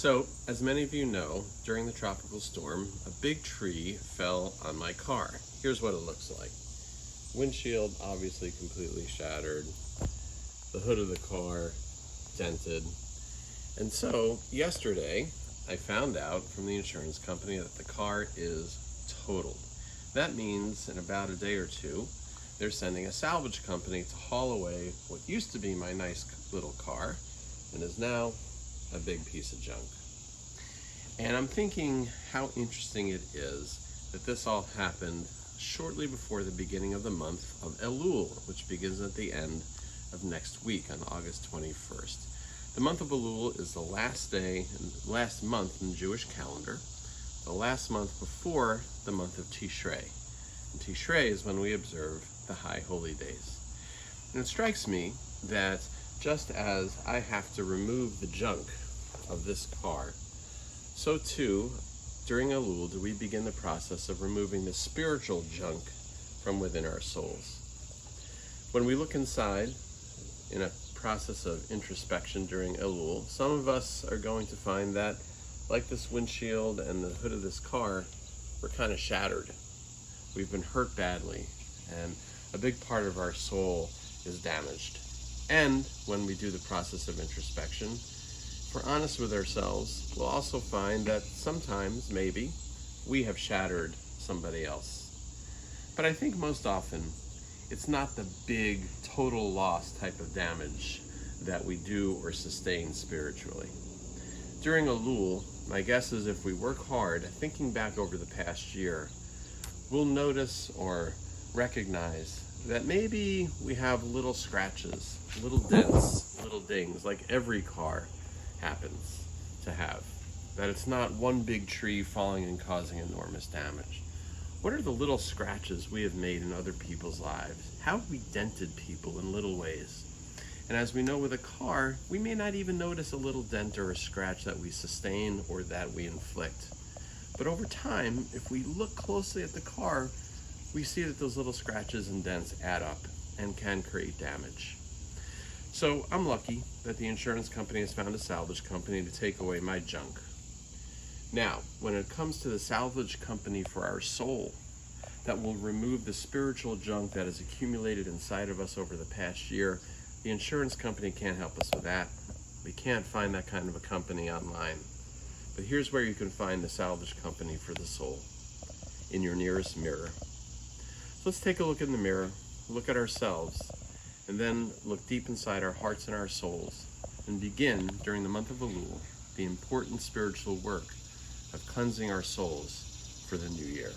So, as many of you know, during the tropical storm, a big tree fell on my car. Here's what it looks like. Windshield obviously completely shattered, the hood of the car dented. And so, yesterday, I found out from the insurance company that the car is totaled. That means in about a day or two, they're sending a salvage company to haul away what used to be my nice little car and is now a big piece of junk. And I'm thinking how interesting it is that this all happened shortly before the beginning of the month of Elul, which begins at the end of next week on August 21st. The month of Elul is the last month in the Jewish calendar, the last month before the month of Tishrei. And Tishrei is when we observe the High Holy Days. And it strikes me that just as I have to remove the junk of this car, so too, during Elul, do we begin the process of removing the spiritual junk from within our souls. When we look inside in a process of introspection during Elul, some of us are going to find that, like this windshield and the hood of this car, we're kind of shattered. We've been hurt badly, and a big part of our soul is damaged. And when we do the process of introspection, if we're honest with ourselves, we'll also find that sometimes, maybe, we have shattered somebody else. But I think most often, it's not the big, total loss type of damage that we do or sustain spiritually. During Elul, my guess is if we work hard, thinking back over the past year, we'll notice or recognize that maybe we have little scratches, little dents, little dings, like every car happens to have. That it's not one big tree falling and causing enormous damage. What are the little scratches we have made in other people's lives? How have we dented people in little ways? And as we know with a car, we may not even notice a little dent or a scratch that we sustain or that we inflict. But over time, if we look closely at the car, we see that those little scratches and dents add up and can create damage. So I'm lucky that the insurance company has found a salvage company to take away my junk. Now, when it comes to the salvage company for our soul, that will remove the spiritual junk that has accumulated inside of us over the past year, the insurance company can't help us with that. We can't find that kind of a company online. But here's where you can find the salvage company for the soul, in your nearest mirror. So let's take a look in the mirror, look at ourselves, and then look deep inside our hearts and our souls, and begin, during the month of Elul, the important spiritual work of cleansing our souls for the new year.